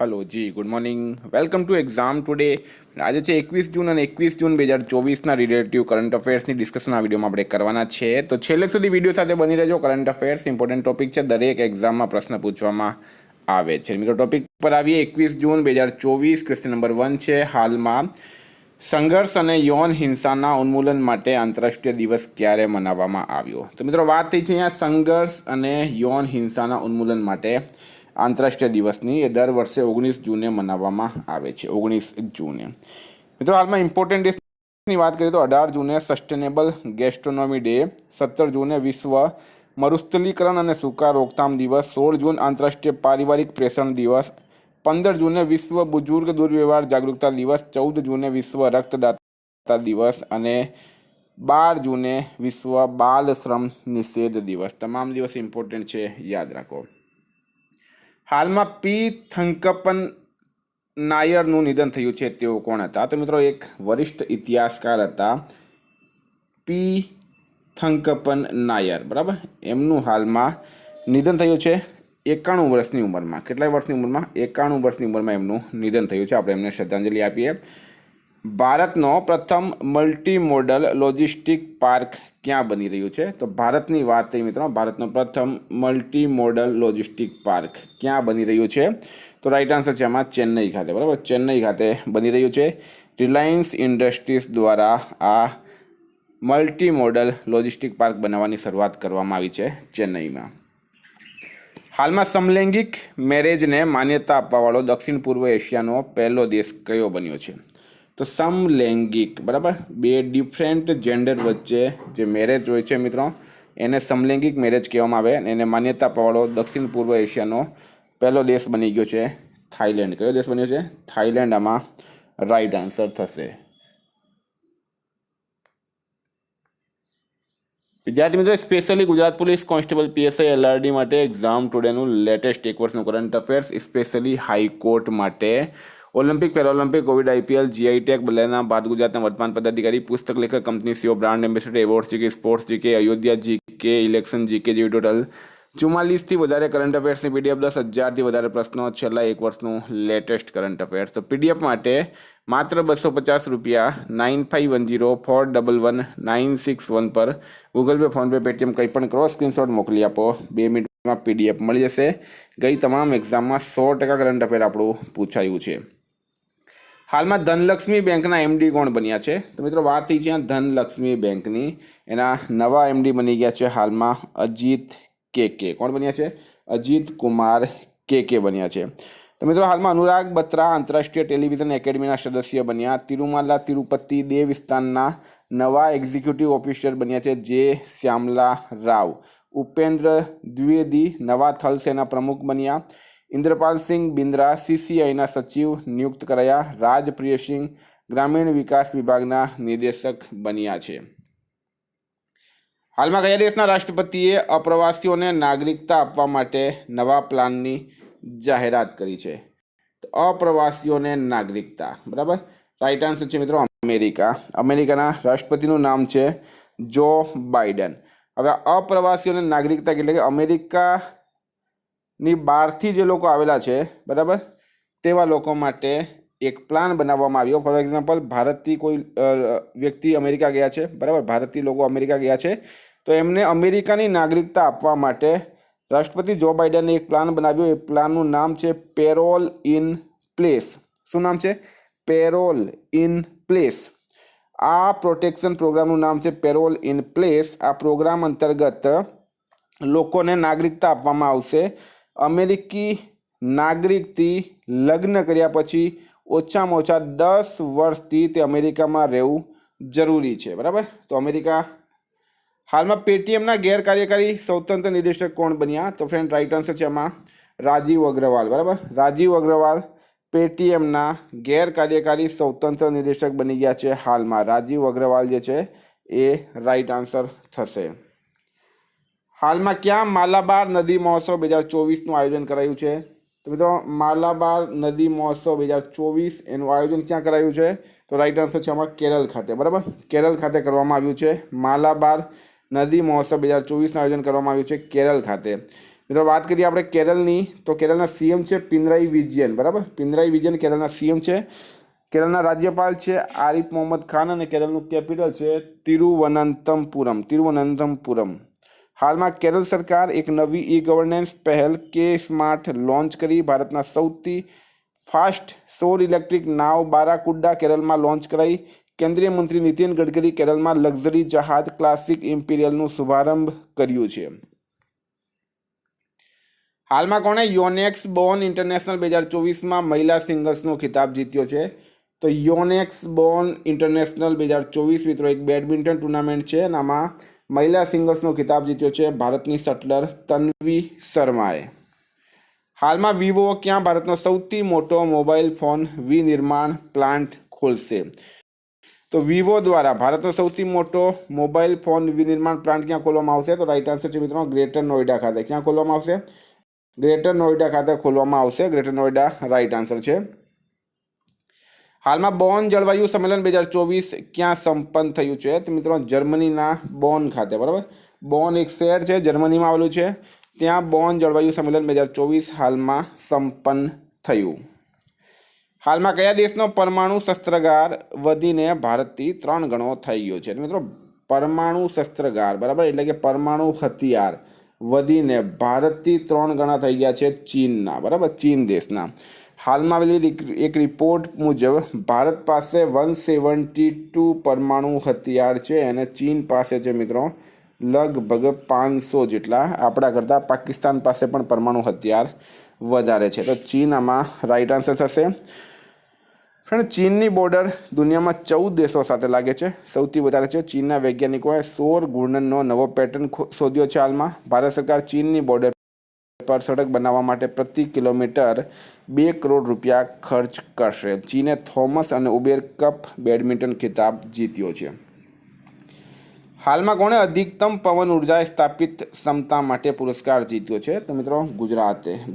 Hello ji, good morning. Welcome to exam today. આજે છે 21 June અને 21 જૂન 2024ના રિલેટિવ કરંટ અફેર્સની ડિસ્કશન આ વિડીયોમાં આપણે કરવાના છે. તો છેલ્લે સુધી વિડીયો સાથે બની રહેજો. કરંટ અફેર્સ ઇમ્પોર્ટન્ટ ટોપિક છે, દરેક એક્ઝામમાં પ્રશ્ન પૂછવામાં આવે છે. મિત્રો ટોપિક પર આવીએ. 21 જૂન 2024 ક્વેશ્ચન નંબર 1 છે. હાલમાં સંઘર્ષ અને યૌન હિંસાના ઉન્મૂલન માટે આંતરરાષ્ટ્રીય દિવસ ક્યારે મનાવવામાં આવ્યો? તો મિત્રો વાત થઈ છે અહીંયા સંઘર્ષ અને યૌન હિંસાના ઉન્મૂલન માટે આંતરરાષ્ટ્રીય દિવસની. એ દર વર્ષે 19 જૂને મનાવવામાં આવે છે. 19 જૂને. મિત્રો હાલમાં ઇમ્પોર્ટન્ટ ડેની વાત કરીએ તો 18 જૂને સસ્ટેનેબલ ગેસ્ટ્રોનોમી ડે, 17 જૂને વિશ્વ મરુસ્થલીકરણ અને સૂકા રોકથામ દિવસ, 16 જૂન આંતરરાષ્ટ્રીય પારિવારિક પ્રેષણ દિવસ, 15 જૂને વિશ્વ બુજુર્ગ દુર્વ્યવહાર જાગૃતતા દિવસ, 14 જૂને વિશ્વ રક્તદાતા દિવસ અને 12 જૂને વિશ્વ બાલ શ્રમ નિષેધ દિવસ. તમામ દિવસ ઇમ્પોર્ટન્ટ છે, યાદ રાખો. હાલમાં પી થંકપ્પન નાયરનું નિધન થયું છે. તેઓ કોણ હતા? તો મિત્રો એક વરિષ્ઠ ઇતિહાસકાર હતા, પી થંકપ્પન નાયર. બરાબર, એમનું હાલમાં નિધન થયું છે 91 વર્ષની ઉંમરમાં. કેટલા વર્ષની ઉંમરમાં? 91 વર્ષની ઉંમરમાં એમનું નિધન થયું છે. આપણે એમને શ્રદ્ધાંજલિ આપીએ. ભારતનો પ્રથમ મલ્ટી મોડલ લોજિસ્ટિક પાર્ક ક્યાં બની રહ્યું છે? તો ભારતની વાત થઈ મિત્રો, ભારતનો પ્રથમ મલ્ટી મોડલ લોજિસ્ટિક પાર્ક ક્યાં બની રહ્યું છે? તો રાઈટ આન્સર છે આમાં ચેન્નઈ ખાતે. બરાબર, ચેન્નઈ ખાતે બની રહ્યું છે. રિલાયન્સ ઇન્ડસ્ટ્રીઝ દ્વારા આ મલ્ટી મોડલ લોજિસ્ટિક પાર્ક બનાવવાની શરૂઆત કરવામાં આવી છે ચેન્નઈમાં. હાલમાં સમલૈંગિક મેરેજને માન્યતા આપવાવાળો દક્ષિણ પૂર્વ એશિયાનો પહેલો દેશ કયો બન્યો છે? તો સમલૈંગિક, બરાબર, બે ડિફરન્ટ જેન્ડર વચ્ચે જે મેરેજ હોય છે મિત્રો, એને સમલૈંગિક મેરેજ કહેવામાં આવે. એને માન્યતા આપવાવાળો દક્ષિણ પૂર્વ એશિયાનો પહેલો દેશ બની ગયો છે થાઈલેન્ડ. કયો દેશ બન્યો છે? થાઈલેન્ડ આમાં રાઈટ આન્સર થશે. વિદ્યાર્થી મિત્રો, specially Gujarat police constable PSI LRD માટે એક્ઝામ ટુડેનું લેટેસ્ટ એક વર્ષનું કરંટ અફેર્સ, સ્પેશિયલી હાઈકોર્ટ માટે Olympic, para Olympic, Covid, IPL, GI tag, બદલાના ભારત ગુજરાતના વર્તમાન પદાધિકારી, પુસ્તક લેખક, company CEO, brand ambassador, award GK, sports GK, Ayodhya GK, election GK જેવી ટોટલ 44થી વધારે કરંટ અફેર્સની પીડીએફ, 10,000થી વધારે પ્રશ્નો, છેલ્લા એક વર્ષનું લેટેસ્ટ કરંટ અફેર્સ. તો પીડીએફ માટે માત્ર 250 રૂપિયા 9510411961 પર ગૂગલ પે, ફોનપે, પેટીએમ કંઈ પણ કરો, સ્ક્રીનશોટ મોકલી આપો. 2 મિનિટમાં પીડીએફ મળી જશે. ગઈ તમામ એક્ઝામમાં 100% કરંટ અફેર આપણું પૂછાયું છે. હાલમાં ધનલક્ષ્મી બેંકના એમડી કોણ બન્યા છે? તો મિત્રો વાત થઈ છે ધનલક્ષ્મી બેંકની. એના નવા એમડી બની ગયા છે હાલમાં અજીત કેકે. કોણ બન્યા છે? અજીત કુમાર કેકે બન્યા છે. તો મિત્રો હાલમાં અનુરાગ બત્રા આંતરરાષ્ટ્રીય ટેલિવિઝન એકેડમીના સદસ્ય બન્યા. તિરુમાલા તિરુપતિ દેવસ્થાનના નવા એક્ઝિક્યુટિવ ઓફિસર બન્યા છે જે શ્યામલા રાવ. ઉપેન્દ્ર દ્વિવેદી નવા થલ સેના પ્રમુખ બન્યા. ઇન્દ્રપાલસિંહ બિંદ્રા સીસીઆઈના સચિવ નિયુક્ત કરાયા. રાજપ્રિયસિંહ ગ્રામીણ વિકાસ વિભાગના નિદેશક બન્યા છે. હાલમાં કયા દેશના રાષ્ટ્રપતિએ અપ્રવાસીઓને નાગરિકતા આપવા માટે નવા પ્લાનની જાહેરાત કરી છે? તો અપ્રવાસીઓને નાગરિકતા, બરાબર, રાઈટ આન્સર છે મિત્રો અમેરિકા. અમેરિકાના રાષ્ટ્રપતિનું નામ છે જો બાઇડન. હવે અપ્રવાસીઓને નાગરિકતા એટલે કે અમેરિકાની બહારથી જે લોકો આવેલા છે, બરાબર, તેવા લોકો માટે એક પ્લાન બનાવવામાં આવ્યો. ફોર એક્ઝામ્પલ, ભારતથી કોઈ વ્યક્તિ અમેરિકા ગયા છે, બરાબર, ભારતીય લોકો અમેરિકા ગયા છે, તો એમને અમેરિકાની નાગરિકતા આપવા માટે રાષ્ટ્રપતિ જો બાઇડને એક પ્લાન બનાવ્યો. એ પ્લાનનું નામ છે પેરોલ ઇન પ્લેસ. શું નામ છે? Parole in place. આ પ્રોટેક્શન પ્રોગ્રામનું નામ છે પેરોલ ઇન પ્લેસ. આ પ્રોગ્રામ અંતર્ગત લોકોને નાગરિકતા આપવામાં આવશે. અમેરિકી નાગરિકથી લગ્ન કર્યા પછી ઓછામાં ઓછા 10 વર્ષથી તે અમેરિકામાં રહેવું જરૂરી છે, બરાબર. તો અમેરિકા. હાલમાં પેટીએમના ગેરકાર્યકારી સ્વતંત્ર નિદેશક કોણ બન્યા? તો ફ્રેન્ડ રાઈટ આન્સર છે આમાં રાજીવ અગ્રવાલ. બરાબર, રાજીવ અગ્રવાલ પેટીએમના ગેરકાર્યકારી સ્વતંત્ર નિદેશક બની ગયા છે હાલમાં. રાજીવ અગ્રવાલ જે છે એ રાઈટ આન્સર થશે. હાલમાં ક્યાં માલાબાર નદી મહોત્સવ 2024નું આયોજન કરાયું છે? તો મિત્રો માલાબાર નદી મહોત્સવ 2024 એનું આયોજન ક્યાં કરાયું છે? તો રાઈટ આન્સર છે આમાં કેરળ ખાતે. બરાબર, કેરળ ખાતે કરવામાં આવ્યું છે. માલાબાર નદી મહોત્સવ 2024નું આયોજન કરવામાં આવ્યું છે કેરળ ખાતે. મિત્રો વાત કરીએ આપણે કેરળની, તો કેરળના સીએમ છે પિનરાઈ વિજયન, બરાબર. પિનરાઈ વિજયન કેરળના સીએમ છે. કેરળના રાજ્યપાલ છે આરિફ મોહમ્મદ ખાન અને કેરળનું કેપિટલ છે તિરુવનંતપુરમ. હાલમાં કેરળ સરકાર એક નવી ઈ ગવર્નન્સ પહેલ કે સ્માર્ટ લોન્ચ કરી. ભારતના સૌથી ફાસ્ટ સૌર ઇલેક્ટ્રિક નાવ બારાકુડા કેરળમાં લોન્ચ કરાઈ. કેન્દ્રીય મંત્રી નીતિન ગડકરી કેરળમાં લક્ઝરી જહાજ ક્લાસિક ઇમ્પિરિયલનું શુભારંભ કર્યું છે. હાલમાં કોણે યોનેક્સ બોર્ન ઇન્ટરનેશનલ 2024માં મહિલા સિંગલ્સનો ખિતાબ જીત્યો છે? તો યોનેક્સ બોર્ન ઇન્ટરનેશનલ 2024 મિત્રો એક બેડમિન્ટન ટુર્નામેન્ટ છે અને આમાં મહિલા સિંગલ્સનો ખિતાબ જીત્યો છે ભારતની શટલર તન્વી શર્માએ. હાલમાં વિવો ક્યાં ભારતનો સૌથી મોટો મોબાઈલ ફોન વિનિર્માણ પ્લાન્ટ ખોલશે? તો વિવો દ્વારા ભારતનો સૌથી મોટો મોબાઈલ ફોન વિનિર્માણ પ્લાન્ટ ક્યાં ખોલવામાં આવશે? તો રાઈટ આન્સર છે મિત્રો ગ્રેટર નોઈડા ખાતે. ક્યાં ખોલવામાં આવશે? ગ્રેટર નોઈડા ખાતે ખોલવામાં આવશે. ગ્રેટર નોઈડા રાઈટ આન્સર છે. હાલમાં બોન જળવાયુ સંમેલન 2024 ક્યાં સંપન્ન થયું છે? તો મિત્રો જર્મનીના બોન ખાતે, બરાબર. બોન એક શહેર છે, જર્મનીમાં આવેલું છે. ત્યાં બોન જળવાયુ સંમેલન 2024 હાલમાં સંપન્ન થયું. હાલમાં કયા દેશનો પરમાણુ શસ્ત્રાગાર વધીને ભારતથી 3 ગણો થઈ ગયો છે? મિત્રો પરમાણુ શસ્ત્રાગાર, બરાબર, એટલે કે પરમાણુ હથિયાર વધીને ભારતથી 3 ગણા થઈ ગયા છે ચીનના, બરાબર, ચીન દેશના. હાલમાં આવેલી એક રિપોર્ટ મુજબ ભારત પાસે 172 પરમાણુ હથિયાર છે અને ચીન પાસે છે મિત્રો લગભગ 500 જેટલા. આપણા કરતાં પાકિસ્તાન પાસે પણ પરમાણુ હથિયાર વધારે છે. તો ચીન આમાં રાઈટ આન્સર થશે. ફ્રેન્ડ, ચીનની બોર્ડર દુનિયામાં 14 દેશો સાથે લાગે છે, સૌથી વધારે છે. ચીનના વૈજ્ઞાનિકોએ સૌર ઘૂર્ણનનો નવો પેટર્ન શોધ્યો છે. હાલમાં ભારત સરકાર ચીનની બોર્ડર પર સડક બનાવવા માટે પ્રતિ કિલોમીટર 2 કરોડ રૂપિયા ખર્ચ કરશે. ચીને થોમસ અને ઉબેર કપ બેડમિન્ટન ખિતાબ જીત્યો છે. હાલમાં કોણે અધિકતમ પવન ઉર્જા સ્થાપિત ક્ષમતા માટે પુરસ્કાર જીત્યો છે? તો મિત્રો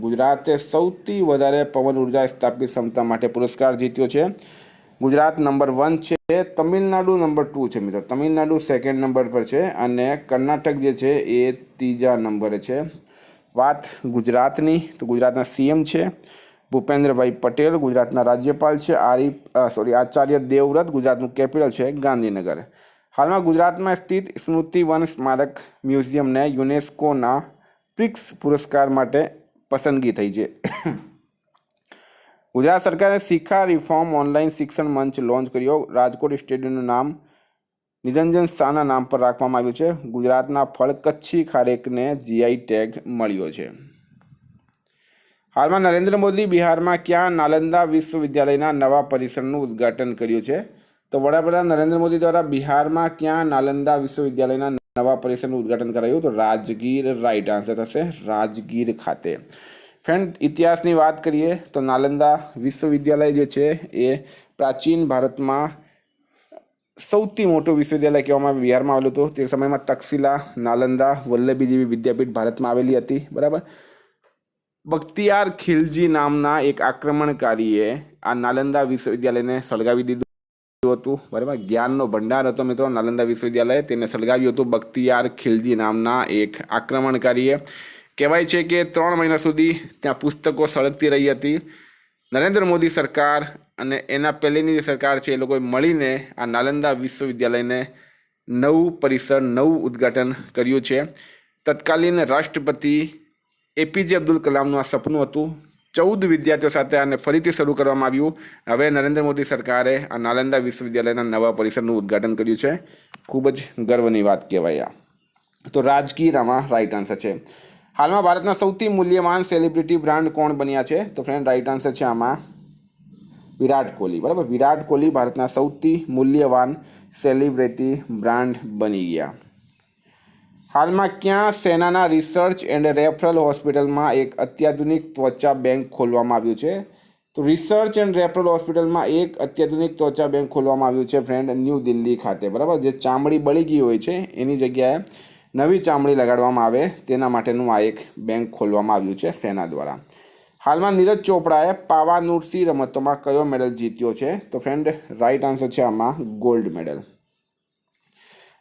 ગુજરાતે સૌથી વધારે પવન ઉર્જા સ્થાપિત ક્ષમતા માટે પુરસ્કાર જીત્યો છે. ગુજરાત નંબર 1 છે, તમિલનાડુ નંબર 2 છે મિત્રો. તમિલનાડુ સેકન્ડ નંબર પર છે અને કર્ણાટક જે છે એ 3જા નંબરે છે. વાત ગુજરાતની, તો ગુજરાતના સીએમ છે ભૂપેન્દ્રભાઈ પટેલ. ગુજરાતના રાજ્યપાલ છે આચાર્ય દેવવ્રત. ગુજરાતનું કેપિટલ છે ગાંધીનગર. હાલમાં ગુજરાતમાં સ્થિત સ્મૃતિ વન સ્મારક મ્યુઝિયમને યુનેસ્કોના પ્રિક્સ પુરસ્કાર માટે પસંદગી થઈ છે. ગુજરાત સરકારે શિખા રિફોર્મ ઓનલાઈન શિક્ષણ મંચ લોન્ચ કર્યો. રાજકોટ સ્ટેડિયમનું નામ નિરંજન શાહના નામ પર રાખવામાં આવ્યું છે. ગુજરાતના ફળ કચ્છી ખારેકને જીઆઈ ટેગ મળ્યો છે. હાલમાં નરેન્દ્ર મોદી બિહારમાં ક્યાં નાલંદા વિશ્વવિદ્યાલયના નવા પરિસરનું ઉદ્ઘાટન કર્યું છે? તો વડાપ્રધાન નરેન્દ્ર મોદી દ્વારા બિહારમાં ક્યાં નાલંદા વિશ્વવિદ્યાલયના નવા પરિસરનું ઉદ્ઘાટન કરાયું? તો રાજગીર રાઈટ આન્સર થશે, રાજગીર ખાતે. ફ્રેન્ડ, ઇતિહાસની વાત કરીએ તો નાલંદા વિશ્વવિદ્યાલય જે છે એ પ્રાચીન ભારતમાં સૌથી મોટું વિશ્વવિદ્યાલય કહેવામાં બિહારમાં આવેલું હતું. તે સમયમાં તક્ષશિલા, નાલંદા, વલ્લભી જેવી વિદ્યાપીઠ ભારતમાં આવેલી હતી, બરાબર. બખ્તિયાર ખિલજી નામના એક આક્રમણકારીએ આ નાલંદા વિશ્વવિદ્યાલયને સળગાવી દીધું હતું, બરાબર. જ્ઞાનનો ભંડાર હતો મિત્રો નાલંદા વિશ્વવિદ્યાલય, તેને સળગાવ્યું હતું બખ્તિયાર ખિલજી નામના એક આક્રમણકારીએ. કહેવાય છે કે 3 મહિના સુધી ત્યાં પુસ્તકો સળગતી રહી હતી. નરેન્દ્ર મોદી સરકાર અને એના પહેલીની જે સરકાર છે એ લોકોએ મળીને આ નાલંદા વિશ્વવિદ્યાલયને નવું પરિસર, નવું ઉદ્ઘાટન કર્યું છે. તત્કાલીન રાષ્ટ્રપતિ એપીજે અબ્દુલ કલામનું આ સપનું હતું. 14 વિદ્યાર્થીઓ સાથે આને ફરીથી શરૂ કરવામાં આવ્યું. હવે નરેન્દ્ર મોદી સરકારે આ નાલંદા વિશ્વવિદ્યાલયના નવા પરિસરનું ઉદ્ઘાટન કર્યું છે. ખૂબ જ ગર્વની વાત કહેવાય આ. તો રાજગીર આમાં રાઈટ આન્સર છે. હાલમાં ભારતના સૌથી મૂલ્યવાન સેલિબ્રિટી બ્રાન્ડ કોણ બન્યા છે? તો ફ્રેન્ડ, રાઈટ આન્સર છે આમાં વિરાટ કોહલી, બરાબર. વિરાટ કોહલી ભારતના સૌથી મૂલ્યવાન સેલિબ્રિટી બ્રાન્ડ બની ગયા. હાલમાં ક્યાં સેનાના રિસર્ચ એન્ડ રેફરલ હોસ્પિટલમાં એક અત્યાધુનિક ત્વચા બેંક ખોલવામાં આવ્યું છે? તો રિસર્ચ એન્ડ રેફરલ હોસ્પિટલમાં એક અત્યાધુનિક ત્વચા બેંક ખોલવામાં આવ્યું છે ફ્રેન્ડ ન્યૂ દિલ્હી ખાતે, બરાબર. જે ચામડી બળી ગઈ હોય છે એની જગ્યાએ નવી ચામડી લગાડવામાં આવે તેના માટેનું આ એક બેંક ખોલવામાં આવ્યું છે સેના દ્વારા. હાલમાં નીરજ ચોપડાએ પાવાનુર્સી રમતોમાં કયો મેડલ જીત્યો છે? તો ફ્રેન્ડ, રાઈટ આન્સર છે આમાં ગોલ્ડ મેડલ.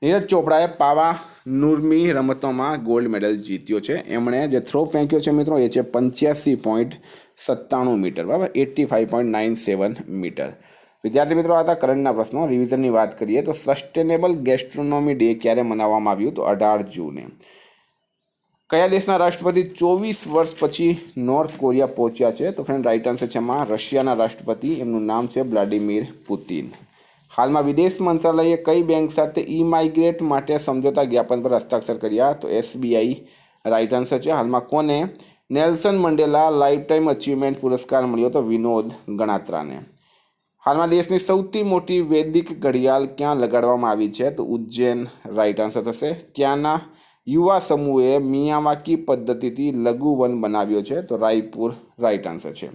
નીરજ ચોપડાએ પાવા નૂરની રમતોમાં ગોલ્ડ મેડલ જીત્યો છે. એમણે જે થ્રો ફેંક્યો છે મિત્રો એ છે 85.97 મીટર, બરાબર, 85.97 મીટર. વિદ્યાર્થી મિત્રો, આ હતા કરંટના પ્રશ્નો. રિવિઝનની વાત કરીએ તો સસ્ટેનેબલ ગેસ્ટ્રોનોમી ડે ક્યારે મનાવવામાં આવ્યું? તો 18 જૂને. કયા દેશના રાષ્ટ્રપતિ 24 વર્ષ પછી નોર્થ કોરિયા પહોંચ્યા છે? તો ફ્રેન્ડ રાઇટ આન્સર છે એમાં રશિયાના રાષ્ટ્રપતિ, એમનું નામ છે વ્લાડિમીર પુતિન. હાલમાં વિદેશ મંત્રાલયે કઈ બેંક સાથે ઈ માઇગ્રેટ માટે સમજોતા જ્ઞાપન પર હસ્તાક્ષર કર્યા? તો SBI રાઇટ આન્સર છે. હાલમાં કોને Nelson Mandela life time achievement પુરસ્કાર મળ્યો? તો વિનોદ ગણાત્રાને. હાલમાં દેશની સૌથી મોટી વૈદિક ઘડિયાળ ક્યાં લગાડવામાં આવી છે? તો ઉજ્જૈન રાઇટ આન્સર થશે. ક્યાંના યુવા સમૂહે મિયાવાકી પદ્ધતિથી લઘુ વન બનાવ્યો છે? તો રાયપુર રાઇટ આન્સર છે.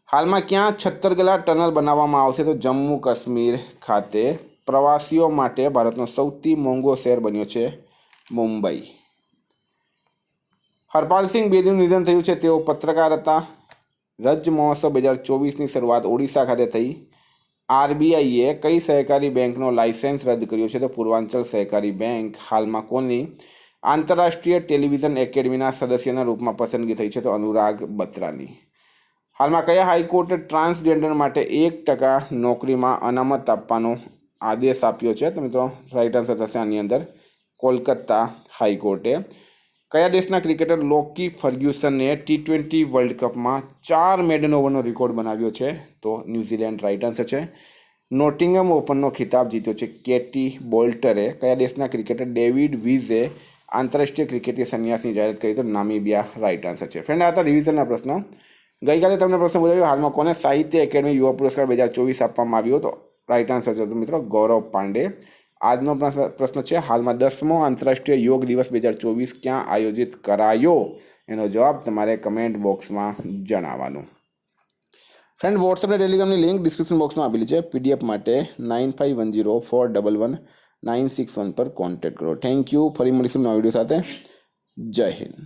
હાલમાં ક્યાં છત્તરગલા ટનલ બનાવવામાં આવશે? તો જમ્મુ કાશ્મીર ખાતે. પ્રવાસીઓ માટે ભારતનો સૌથી મોંઘો શહેર બન્યો છે મુંબઈ. હરપાલસિંહ બેદીનું નિધન થયું છે. તેઓ પત્રકાર હતા. રજ મહોત્સવ 2024ની શરૂઆત ઓડિશા ખાતે થઈ. RBIએ કઈ સહકારી બેંકનો લાયસન્સ રદ કર્યો છે? તો પૂર્વાંચલ સહકારી બેંક. હાલમાં કોની આંતરરાષ્ટ્રીય ટેલિવિઝન એકેડમીના સદસ્યના રૂપમાં પસંદગી થઈ છે? તો અનુરાગ બત્રાની. હાલમાં કયા હાઈકોર્ટે ટ્રાન્સજેન્ડર માટે 1% નોકરીમાં અનામત આપવાનો આદેશ આપ્યો છે? તો મિત્રો રાઇટ આન્સર થશે આની અંદર કોલકાતા હાઈકોર્ટે. કયા દેશના ક્રિકેટર લોકી ફર્ગ્યુસને T20 વર્લ્ડ કપમાં 4 મેડન ઓવરનો રેકોર્ડ બનાવ્યો છે? તો ન્યૂઝીલેન્ડ રાઇટ આન્સર છે. નોટિંગહમ ઓપનનો ખિતાબ જીત્યો છે કેટી બોલ્ટરે. કયા દેશના ક્રિકેટર ડેવિડ વિઝે આંતરરાષ્ટ્રીય ક્રિકેટથી સંન્યાસની જાહેરાત કરી? તો નામીબિયા રાઇટ આન્સર છે. ફ્રેન્ડ, આ હતા રિવિઝનના પ્રશ્નો. ગઈકાલે તમને પ્રશ્ન પૂછાયો હાલમાં કોને સાહિત્ય એકેડમી યુવા પુરસ્કાર 2024 આપવામાં આવ્યો? તો રાઇટ આન્સર છે મિત્રો ગૌરવ પાંડે. આજનો પ્રશ્ન છે હાલમાં 10મો આંતરરાષ્ટ્રીય યોગ દિવસ 2024 ક્યાં આયોજિત કરાયો? એનો જવાબ તમારે કમેન્ટ બોક્સમાં જણાવવાનું. ફ્રેન્ડ, વોટ્સએપ અને ટેલિગ્રામની લિંક ડિસ્ક્રિપ્શન બોક્સમાં આપેલી છે. PDF માટે 9510411961 પર કોન્ટેક્ટ કરો. Thank you. ફરી મળીશું નવા વિડીયો સાથે. જય હિન્દ.